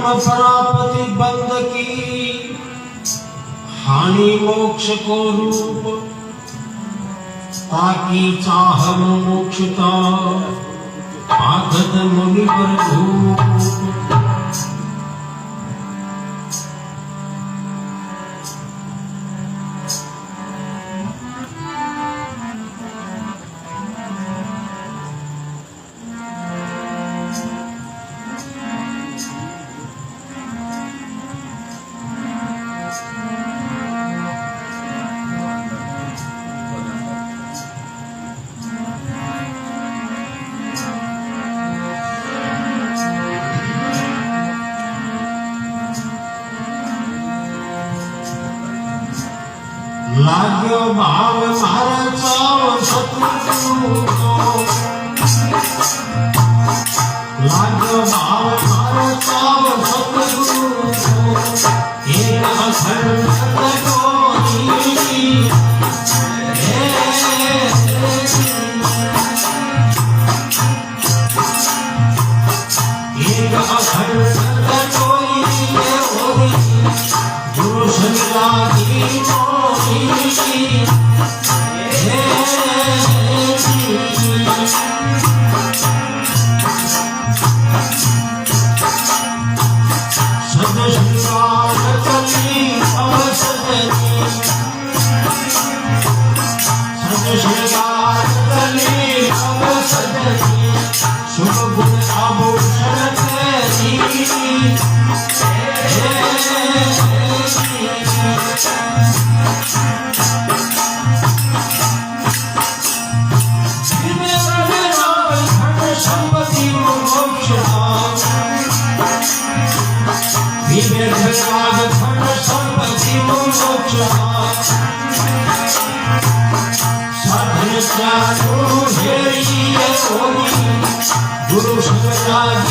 धर्म परापति बंद की हानि मोक्ष को रूप ताकि चाह मोक्षता आगत मुनि पर धूप। लाग्यो भाव मारे चाव सतगुरु लाग्यो भाव मारे चाव सतगुरु एक अखंड सतगुरु एक अखंड सतगुरु गुरु संगाती गुरु संगाती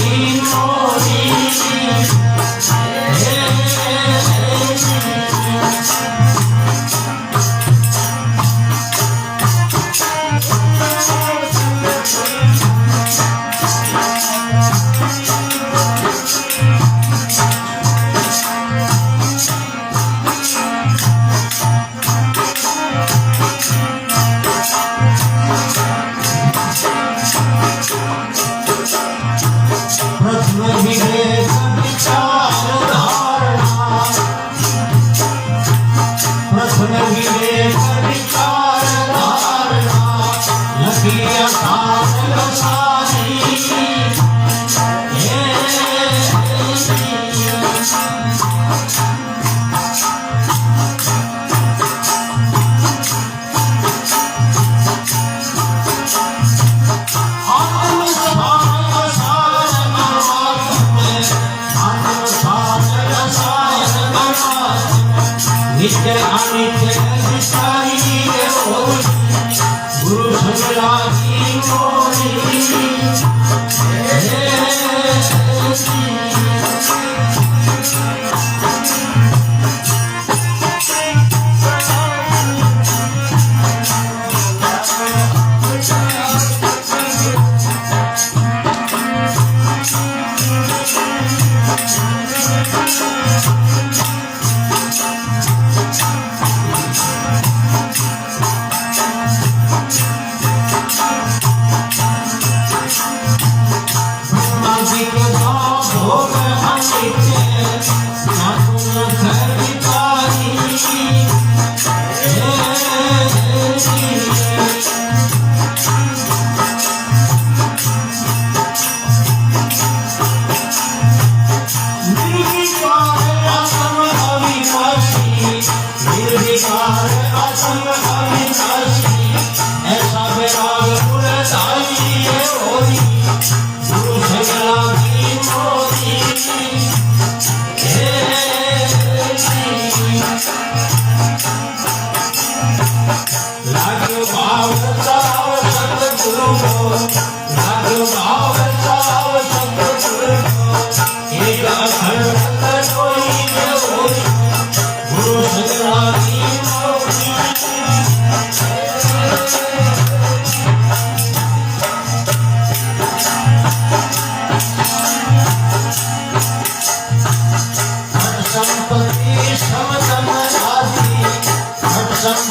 नित्य अनित्य गुरु संगाती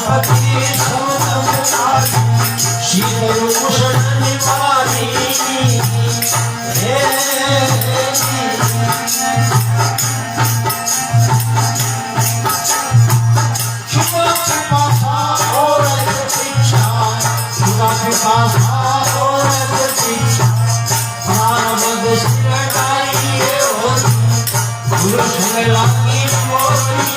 पार्वती समदमकारी शीतल उष्ण निवारी शुभ कृपा और प्रतीक्षा शुभ कृपा और प्रतीक्षा प्रारब्ध सिरडाई होती गुरु संगला की मोरी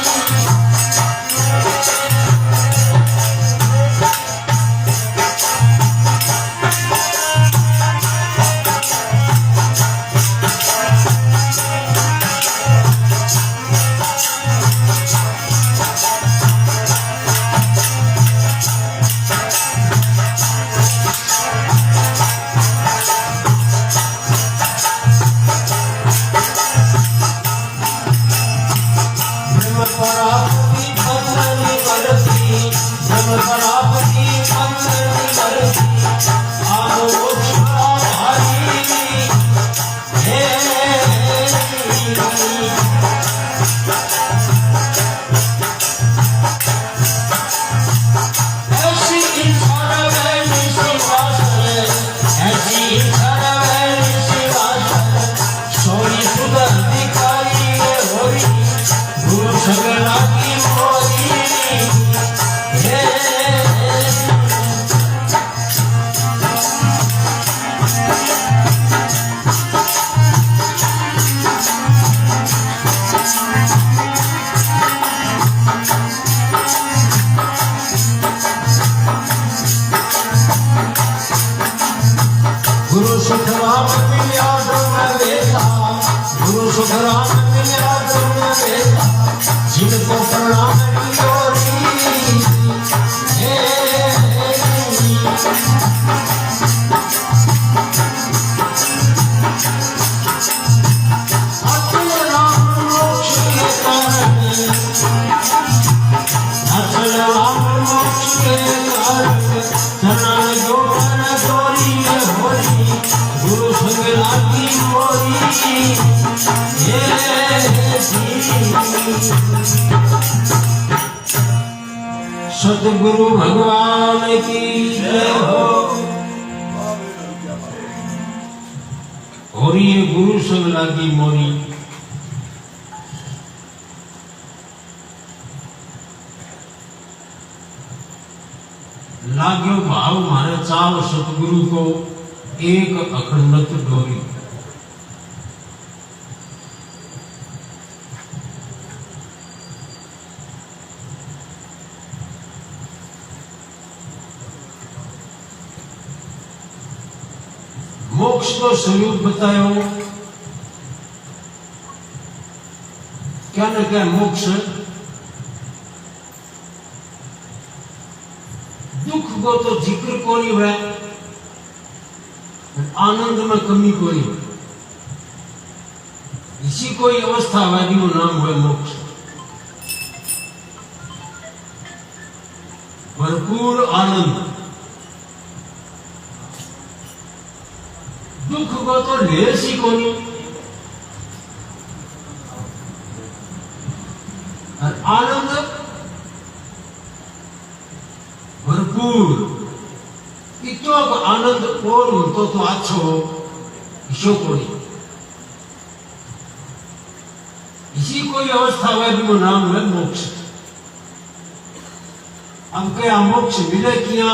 जिनको प्रणाम गुरु संग लागी मोरी सतगुरु भगवान की जय हो। और ये गुरु संग लागी मोरी लाग्यो भाव मारे चाव सतगुरु को एक अखंडत डोरी। मोक्ष को स्वरूप बतायो क्या न क्या मोक्ष दुख को तो जिक्र कोनी हुआ आनंद में कमी कोनी हुआ इसी कोई अवस्था है वो नाम हुआ मोक्ष। भरपूर आनंद दुख को तो ढेर सी कोनी और आनंद भरपूर इतो आनंद और तो अच्छो ईशो कोनी इसी कोई अवस्था है वो नाम है मोक्ष। अब क्या मोक्ष मिले किया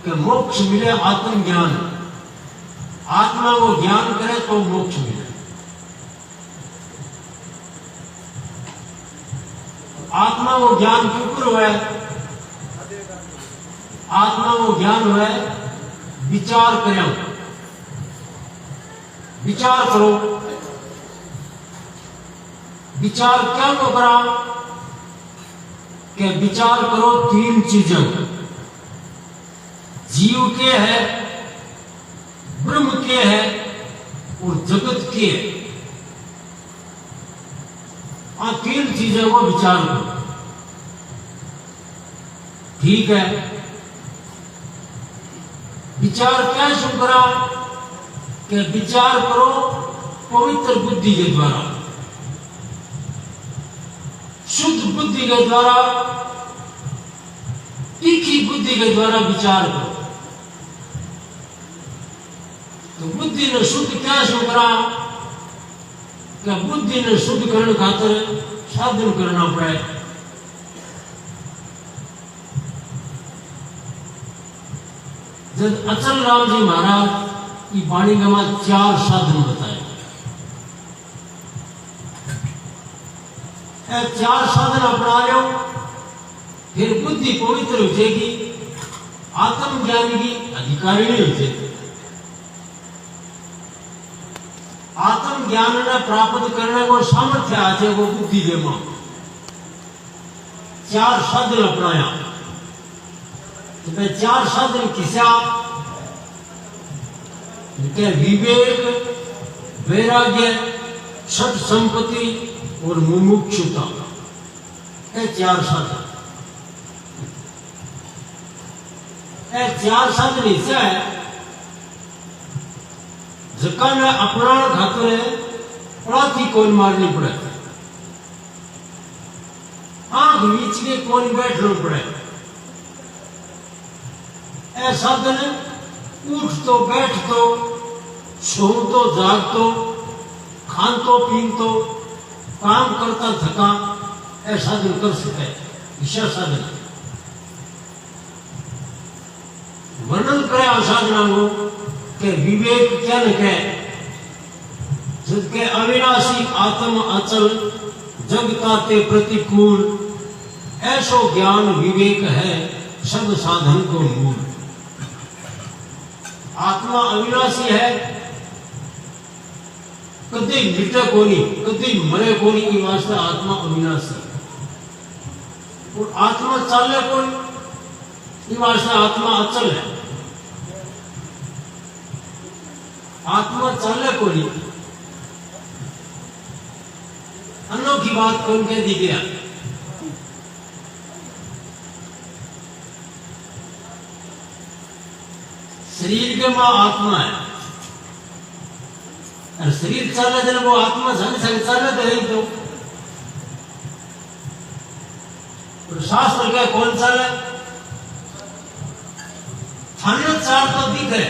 कि मोक्ष मिले आत्म ज्ञान आत्मा वो ज्ञान करे तो मोक्ष मिले। आत्मा वो ज्ञान क्यों हुआ है? आत्मा वो ज्ञान हुआ है विचार करो विचार करो विचार क्या को करा कि विचार करो तीन चीजें जीव के है ब्रह्म के है और जगत के है। तीन चीजें को विचार करो ठीक है। विचार क्या शुरू करा कि विचार करो पवित्र बुद्धि के द्वारा शुद्ध बुद्धि के द्वारा तीखी बुद्धि के द्वारा विचार करो। तो बुद्धि ने शुद्ध क्या शुरू करा कि बुद्धि ने शुद्ध करने खातर साधन करना पड़े। जब अचल राम जी महाराज की वाणी में 4 साधन बताए, 4 साधन अपना लो, फिर बुद्धि पवित्र हो जाएगी, आत्मज्ञान की अधिकारी नहीं हो जाएगी। आत्मज्ञान ने प्राप्त करने को सामर्थ्य आ जाए वो बुद्धि दे मां 4 साधन अपनाया। तो मैं 4 साधन किसा के विवेक, वैराग्य, सत संपत्ति और मुमुक्षुता, ये 4 साधन। ये 4 साधन ऐसा है जका ने अपना खातर पड़ाती कौन मारनी पड़े, आंख बीच के कौन बैठना पड़े। ऐ साधन उठ तो बैठ तो सो तो जाग तो खान तो पीन तो काम करता थका, ऐ साधन कर सके। ईशा साधन वर्णन करे आ साधना को के विवेक क्या न कहे, जिसके अविनाशी आत्म अचल जगता ते प्रतिकूल, ऐसो ज्ञान विवेक है सब साधन को मूल। आत्मा अविनाशी है, कभी मिटे कोनी, कभी मरे कोनी, ये वास्ते आत्मा अविनाशी। और आत्मा चाले कोनी, ये वास्ते आत्मा अचल है। आत्मा चलने को नहीं, अनोखी बात कौन कह दी गया। शरीर के मां आत्मा है, और शरीर चल रहे वो आत्मा संग संग चल रहे तो और शास्त्र क्या कौन चले थाने 4 तो दिख है,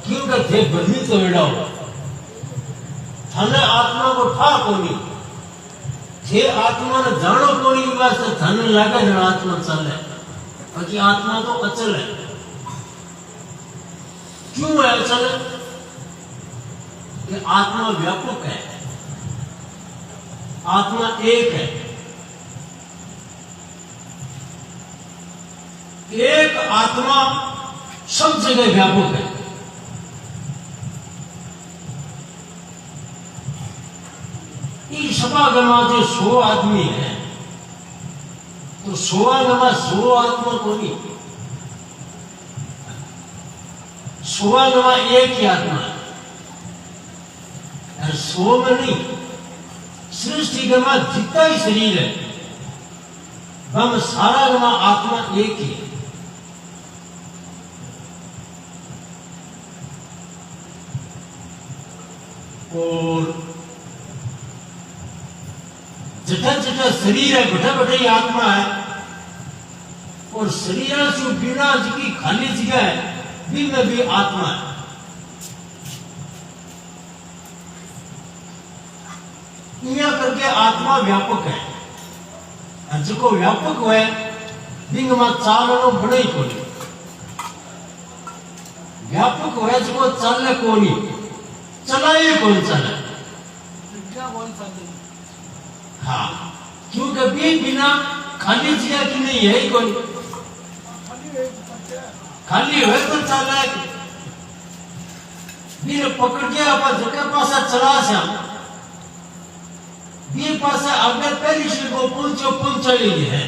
क्योंकि थे बदली तो बेड़ा हो थाने आत्मा को ठा कोनी, थे आत्मा ने जानो कोनी, वास्ते थाने लगे न आत्मा चले, बाकी आत्मा तो अचल है। क्यों है अचल? कि आत्मा व्यापक है, आत्मा एक है। एक आत्मा सब जगह व्यापक है। इस सभागमा जो 100 आदमी है तो 100 आत्मा को नहीं, 100 एक ही आत्मा है, और 100 में नहीं, सृष्टि गमा जितना ही शरीर है हम सारा गमा आत्मा एक ही है। और जटा जटा शरीर है, बटा बटा ही आत्मा है। और शरीर से बिना की खाली जगह है, दिन में भी आत्मा है। यहां करके आत्मा व्यापक है, और जो व्यापक हुआ दिन में चालनो बड़े ही को नहीं, व्यापक हुआ जो चलने को नहीं, चलाए कौन चले। हाँ, क्योंकि भी बिना खाली जगह की नहीं है ही कोई, खाली हुए तो चला बिना पकड़ के आप जगह पासा चला से भी पासा अगर पहली से को पहुंचा ही है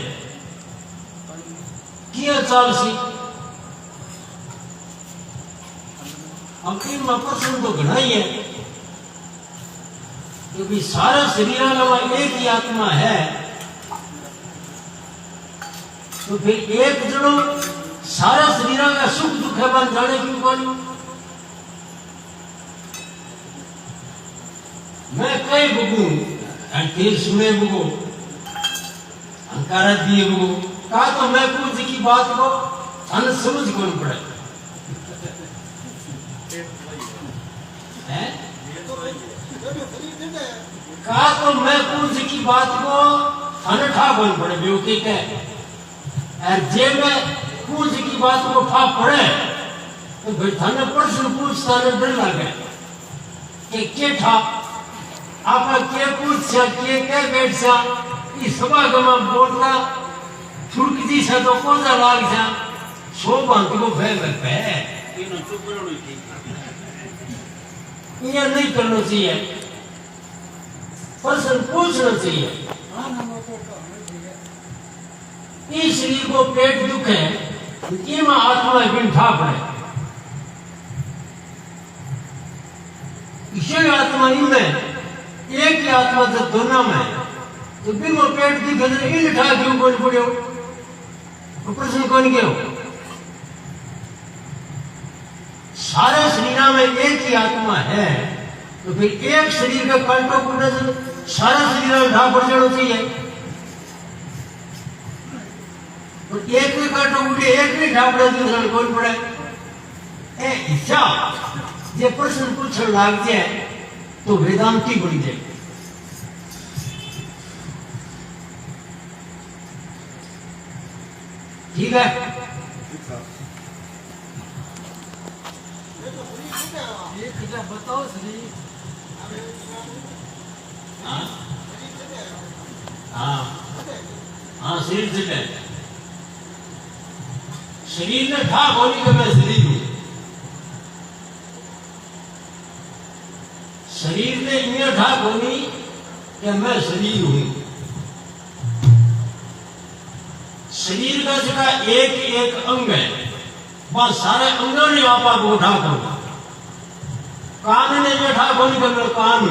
किया चाल सी अंतिम प्रश्न तो घना ही है, क्योंकि सारा शरीर में एक ही आत्मा है, तो फिर एक जनो सारा शरीर का सुख दुख है बन जाने क्यों बोली। मैं कई बुगू तेल सुने बुगो अंकारा दिए बुगो कहा तो मैं पूछ की बात को थाने समझ कौन पड़े हैं? कहा तो मैं पूछ की बात को थाने ठा कौन पड़े बेवकूफ है। और जे मैं पूछ की बात को ठा पड़े तो भाई थाने प्रश्न पूछता ने डर लगे कि के ठा आप के पूछ के बैठ सा इस सभागम बोलता छुड़क जी से तो कोजा लाग जा सो बांध को फैल लगता है ये नहीं करना चाहिए प्रश्न पूछना चाहिए। इस शरीर को पेट दुख है कि मैं आत्मा बिन ठा पड़े ईश्वर आत्मा इनमें एक ही आत्मा जब दोनों में तो बिन वो पेट दुख है इन ठा क्यों कौन पड़े हो प्रश्न कौन गए हो। सारे शरीर में एक ही आत्मा है तो फिर एक शरीर का कांटो कूटे सारा शरीर में ढा पड़ जाना चाहिए तो एक भी कांटो कूटे एक भी ढा पड़े दूसरा कौन पड़े ए इच्छा ये प्रश्न पूछने लग जाए तो वेदांती बन जाए। ठीक है बताओ शरीर हाँ शरीर से है शरीर ने ठा होने का मैं शरीर हूं शरीर ने इन्हें ठा होनी कि मैं शरीर हूं। शरीर का जगह एक एक अंग है बस सारे अंगों ने आपा को उठा करो कान ने बैठा बोली कर मैं कान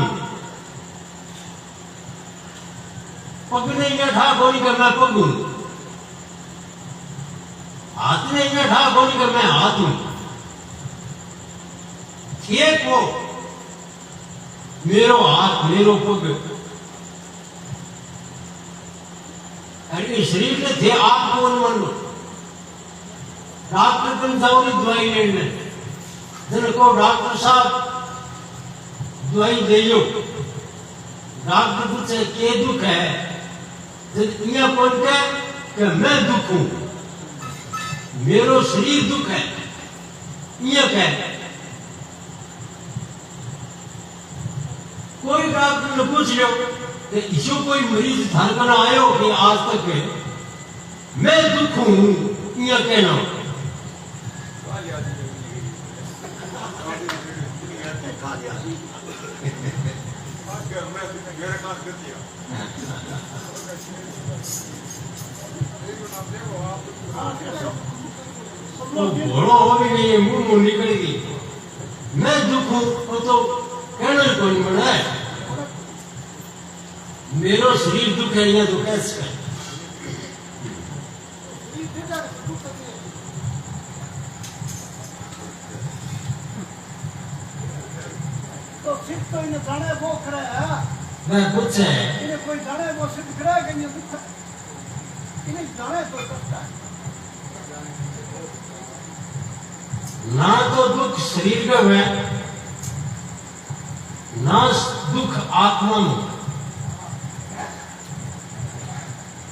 पग ने बैठा बोली कर मैं पग हूं हाथ ने बैठा बोली कर मैं हाथ हूं। एक वो मेरो हाथ मेरो पग अरे शरीर के थे आप कौन मन लो डॉक्टर तुम जाओ दवाई लेने जिनको डॉक्टर साहब दवाई दे लो डॉक्टर पूछे के दुख है जब कौन के कि मैं दुख हूं मेरो शरीर दुख है ये कह कोई डॉक्टर ने पूछ लो कि इसो कोई मरीज थान का ना आयो कि आज तक मैं दुख हूं ये कहना घोड़ो हो भी नहीं मुंह मुंह निकलेगी मैं दुख हूं वो तो कहना ही कोई बना है मेरो शरीर दुख है या दुख है तो सिर्फ तो इन्हें जाने वो करे है मैं पूछे इन्हें कोई जाने वो सिर्फ करे कि ये दुख इन्हें जाने तो सकता है ना तो दुख शरीर का हुआ ना दुख आत्मा में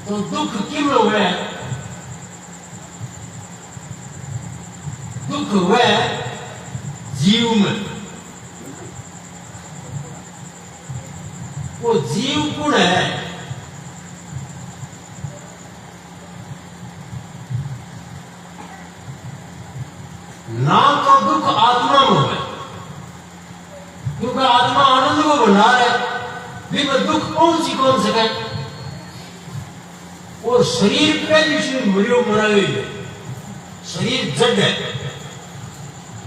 तो दुख किम हुआ दुख हुआ जीव में वो जीव गुण है ना तो दुख आत्मा में है क्योंकि आत्मा आनंद को बना है भी मैं दुख कौन सी कौन सके और शरीर पहले से मरियो मरा हुई है शरीर जड़ है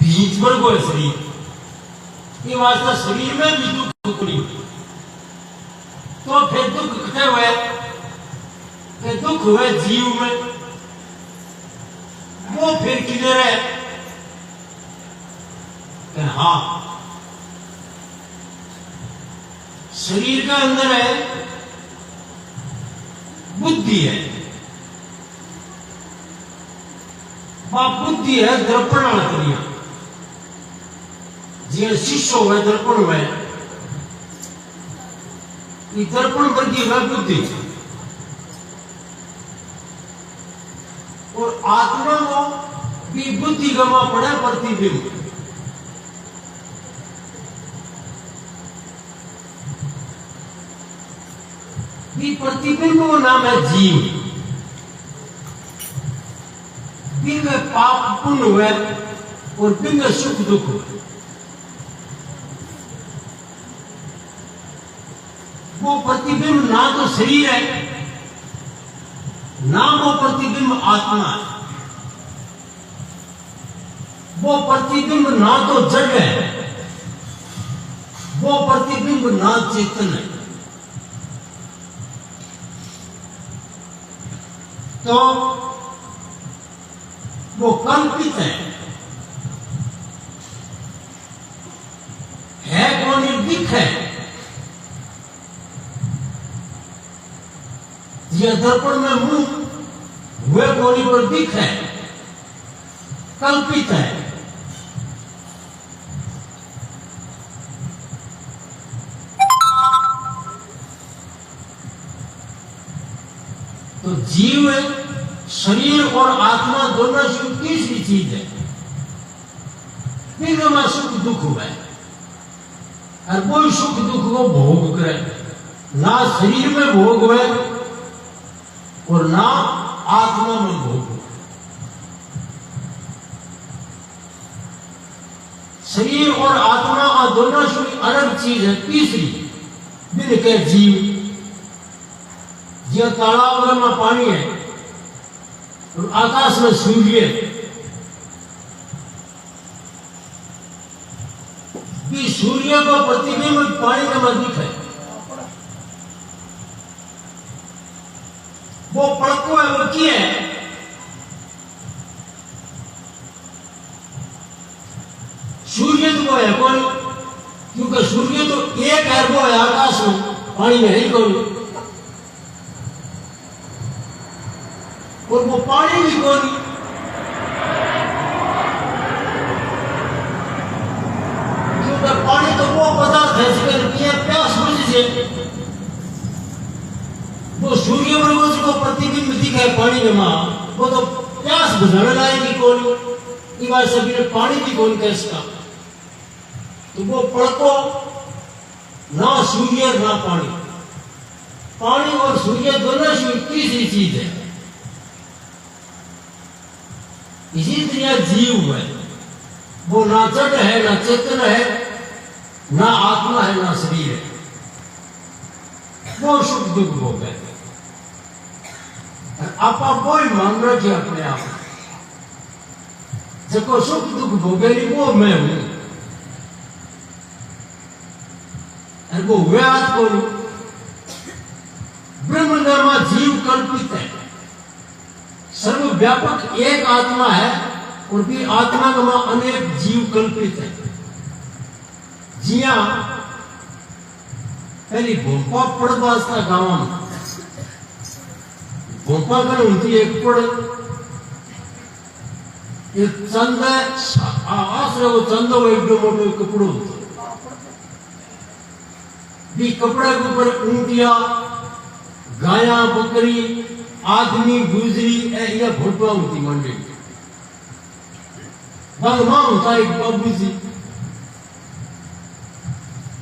बीच पर को है शरीर ये वास्ता शरीर में भी दुख नहीं तो फिर दुख कटे हुए कि दुख हुए जीव में वो फिर किधर है कि हाँ शरीर का अंदर है बुद्धि है बा बुद्धि है दर्पण आत्रिया जी शिष्य हुए दर्पण हुए ये दर्पण वर्गी वह बुद्धि और आत्मा को भी बुद्धि गवा पड़ा प्रतिबिंब ये प्रतिबिंब का नाम है जीव बिंग पाप पुण्य हुए और बिंग सुख दुख हुए वो प्रतिबिंब ना तो शरीर है ना वो प्रतिबिंब आत्मा है वो प्रतिबिंब ना तो जड़ है वो प्रतिबिंब ना चेतन है तो वो कल्पित है कौन निर्दिक है यह दर्पण में मुंह हुए कोनी पर दिख है कल्पित है तो जीव शरीर और आत्मा दोनों से तीसरी चीज है तीनों में सुख दुख हुआ है और कोई सुख दुख को भोग करे ना शरीर में भोग हुए और ना आत्मा में भोग हुए शरीर और आत्मा दोनों से अलग चीज है तीसरी दिन के जीव जो तालाब में पानी है और आकाश में सूर्य भी सूर्य को प्रतिबिंब पानी के में दिख है वो पड़को है वो क्या है सूर्य तो है कौन क्योंकि सूर्य तो एक है वो है आकाश में पानी में है कौन और वो पानी भी कौन क्योंकि पानी तो वो पदार्थ है जिसके प्यास बुझ से वो सूर्य वर्गों को प्रतिबिंब दिखे पानी में मां वो तो प्यास बुझाने लाएगी कौन ये बात सभी ने पानी भी कौन कैसा तो वो पड़को ना सूर्य ना पानी पानी और सूर्य दोनों से तीसरी चीज है इसी तरह जीव है वो ना जड़ है ना चेतन है ना आत्मा है ना शरीर है वो सुख दुख भोग है आप वो ही मान रखे अपने आप जो सुख दुख भोगेली वो मैं हूं और वो वे हाथ को ब्रह्म जीव कल्पित है सर्वव्यापक एक आत्मा है और भी आत्मा में अनेक जीव कल्पित है जिया पहली भोंपा पड़वास्ता गांव में भोंपा कर होती एक पड़ एक चंद आश्रय वो चंद वो एक दो मोटो कपड़ो भी कपड़े के ऊपर ऊंटिया गाया बकरी आदमी गुजरी या फोटो होती मंडी मां होता एक बाबूजी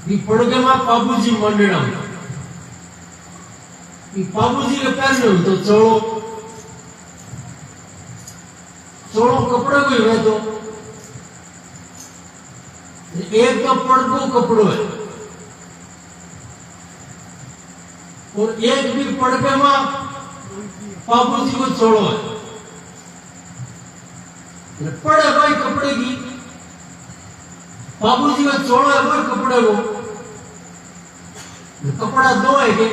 ये पड़गे मां बाबूजी मंडेड़ा होता ये बाबूजी के पैर में होता चोड़ो चोड़ो कपड़े को ही तो एक तो पड़को कपड़ो है और एक भी पड़के मां बाबूजी को छोड़ो है पड़े भाई कपड़े की बाबूजी को छोड़ो है भाई कपड़े को कपड़ा दो है के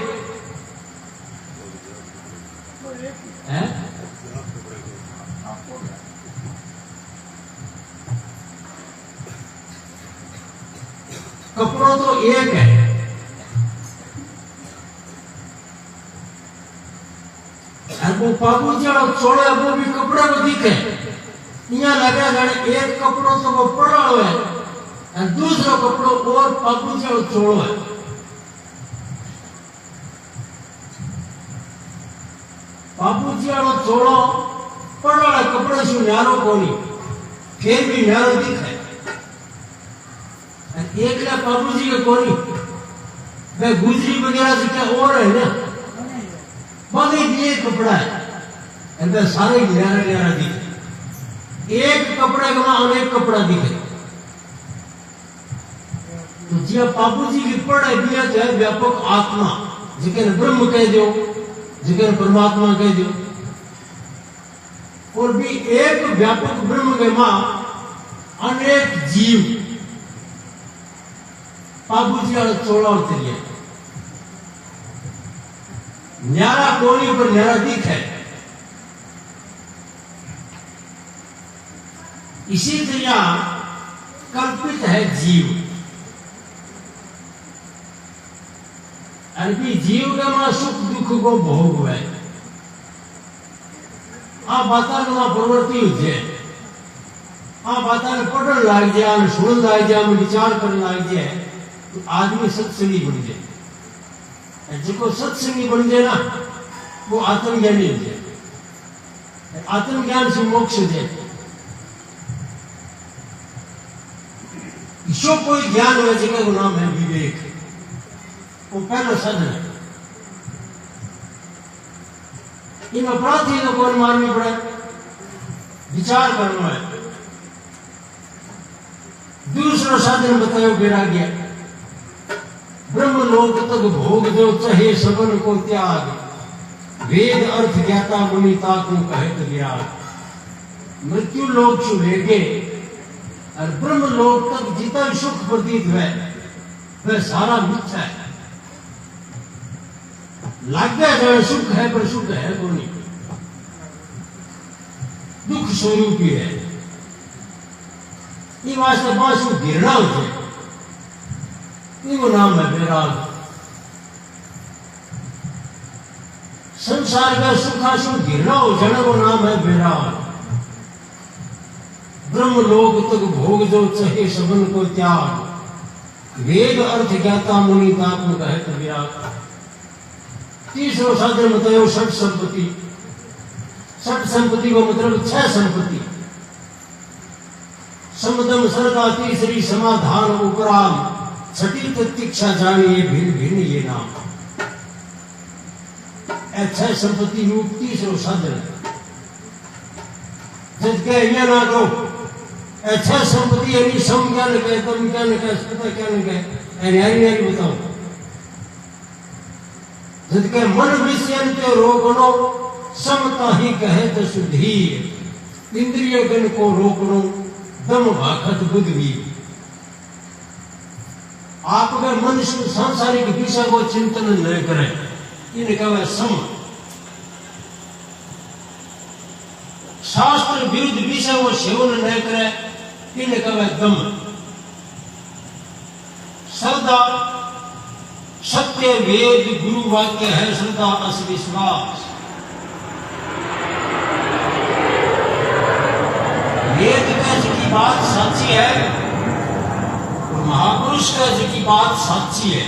हैं कपड़ों तो एक है वो बाबूजी और छोड़े वो भी कपड़े को दिखे यहाँ लगे जाने एक कपड़ो तो वो पड़ा हुआ है और दूसरा कपड़ो और पापू से छोड़ो है। पापू जी छोड़ो पड़ा कपड़े से न्यारो कोनी फिर भी न्यारो दिखे। एक ना पापू जी के कोनी वे गुजरी वगैरह से क्या और है ना बने दिए कपड़ा है अंदर सारे न्यारा न्यारा दिखे। एक कपड़े का अनेक कपड़ा दिखे। तो जिया पापू जी की पढ़े दिया जाए व्यापक आत्मा जिके ब्रह्म कह दो जिके परमात्मा कह दो और भी एक व्यापक ब्रह्म के मां अनेक जीव पापू जी चोड़ा उतरिए न्यारा कोनी पर न्यारा दिख है। इसी तरह कल्पित है जीव। अरबी जीव का मां सुख दुख को भोग हुआ है। आ बाता प्रवृत्ति हो आ बाता पढ़न लग जाए सुन लग जाए विचार करने लग जाए तो आदमी सत्संगी बन जाए। जो सत्संगी बन जाए ना वो आत्मज्ञानी हो जाए। आत्मज्ञान से मोक्ष हो जाए। ईश्वर कोई ज्ञान है जिसका नाम है विवेक। वो पहला साधन है। इन अपराधी को कौन मारनी पड़े विचार करना है। दूसरा साधन बताओ वैराग्य। ब्रह्म लोक तक भोग दो चाहे सबन को त्याग वेद अर्थ ज्ञाता मुनि ताकू कहे तो ज्ञान। मृत्यु लोक से लेके और ब्रह्म लोक तक जितना सुख प्रतीत है वह सारा मिथ्या है। लाग्या जाए सुख है पर सुख है तो नहीं दुख स्वरूप ही है। ये वास्ते बासु गिरना हो जाए वो नाम है वैराग। संसार का सुखासुख गिरना हो जाना वो नाम है वैराग। ब्रह्म लोक तक भोग दो चाहे सबन को त्याग वेद अर्थ ज्ञाता मुनि ताकू कहे तो विराग। तीसरा साधन बताओ षट संपत्ति। षट संपत्ति को मतलब 6 संपत्ति। समदम सरदा तीसरी समाधान उपराम छठी प्रतीक्षा जानिए भिन्न भिन्न ये नाम। 6 संपत्ति रूप तीसरा साधन जब कह ना करो 6 संपत्ति यानी सम क्या न कहे तम क्या न कहे सत्ता क्या न कहे न्यारी बताओ। जब कह मन विषयन के रोकनो समता ही कहे तो सुधीर इंद्रिय गण को रोकनो दम भाखत बुद्धवीर। आप अगर मन सांसारिक विषय को चिंतन न करें इनका वह सम। शास्त्र विरुद्ध विषय को सेवन न करें इनका वह दम। श्रद्धा सत्य वेद गुरु वाक्य है श्रद्धा अस विश्वास। वेद का जिसकी बात सच्ची है और महापुरुष का जिसकी बात सच्ची है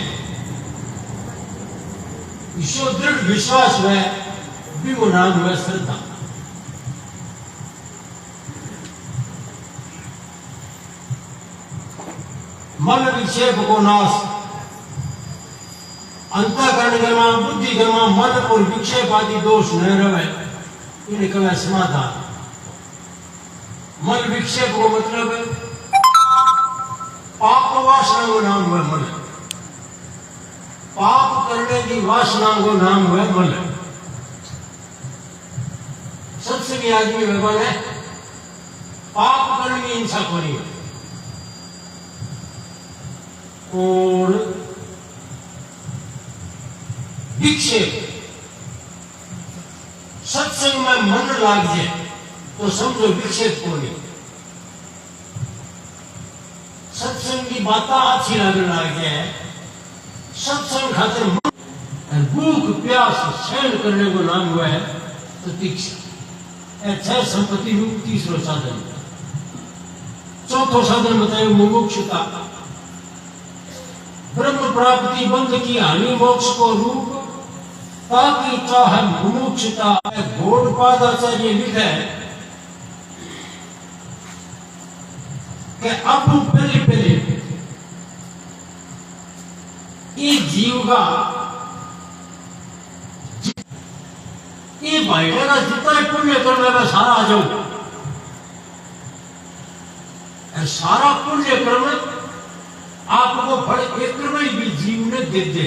ईश्वर दृढ़ विश्वास है भी वो नाम हुआ श्रद्धा। मन विक्षेप को नाश। अंतःकरण गमा बुद्धि गमा मन और विक्षेप आदि दोष न रहे इन्हें कहा समाधान। मन विक्षेप को मतलब पाप वासना को नाम हुआ मन। पाप करने की वासना को नाम हुआ मन। सबसे आदमी भगवान है पाप करने की हिंसा को नहीं और विक्षेप सत्संग में मन लाग जाए तो समझो विक्षेप को नहीं। सत्संग की बातें अच्छी लगने लग जाए सत्संग खातिर मन भूख प्यास सहन करने को नाम हुआ है प्रतीक्षा। 6 संपत्ति रूप तीसरा साधन। चौथो साधन बताया मुमुक्षुता। ब्रह्म प्राप्ति बंध की हानि मोक्ष को रूप ताकि चाहे मुमुक्षुता। गौड़पाद आचार्य लिखा है कि अब पहले ये जीव का ये भाईचारा जितना पुण्य करने में सारा आ जाऊंगा, सारा पुण्य कर्म आपको फल एक भी जीव ने दे दे।